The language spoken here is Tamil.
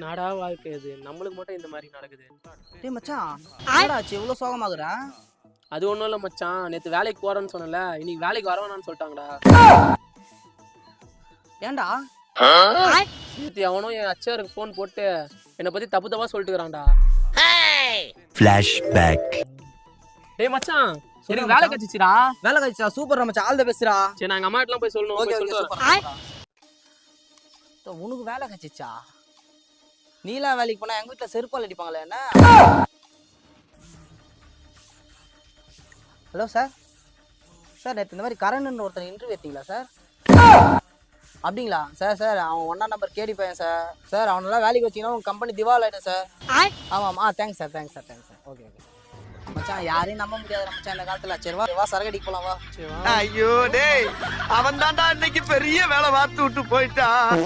நாடா வாழ்க்கை இது, நம்மளுக்கு மட்டும் இந்த மாதிரி நடக்குது. டேய் மச்சான், என்னடா ஆச்சு இவ்வளோ சோகமாகுற? அது ஒன்றும் இல்லை மச்சான், நேற்று வேலைக்கு போகிறேன்னு சொன்னல, இன்னைக்கு வேலைக்கு வரவேணான்னு சொல்லிட்டாங்கடா. ஏன்டா? நேற்று அவனும் என் அச்சாருக்கு ஃபோன் போட்டு என்னை பற்றி தப்பு தப்பாக சொல்லிட்டுக்கிறான்டா. ஃப்ளாஷ்பேக். டேய் மச்சான், எனக்கு வேலை கிடைச்சிச்சுடா. வேலை கழிச்சா சூப்பர் மச்சான், ஆல் தி பெஸ்ட்ரா. சரி, நான் எங்கள் அம்மாட்டெலாம் போய் சொல்லணும். ஓகே போய் ஓகே சொல்லிட்டு சூப்பர். உனக்கு வேலை கிடைச்சிச்சா? நீலாம் வேலைக்கு போனா எங்க வீட்டில் செருப்பால் அடிப்பாங்களே என்ன? Hello sir. சார் நேற்று இந்த மாதிரி கரண்ட்னு ஒருத்தர் இன்டர்வியூ எடுத்தீங்களா சார்? அப்படிங்களா சார்? சார் அவன் 1ஆம் நம்பர் கேடி பையன் சார். சார் அவனெல்லாம் வேலைக்கு வச்சிங்கன்னா உங்கள் கம்பெனி திவால் ஆகிடும் சார். ஆமாம் thanks sir thanks sir thanks sir. Okay okay மச்சான், யாரையும் நம்ப முடியாது மச்சான் இந்த காலத்தில். சரி வா சரகடிக்கு போகலாம் வா. ஐயோ டேய், அவன் தான்டா இன்னைக்கு பெரிய வேலை பார்த்து விட்டு போயிட்டான்.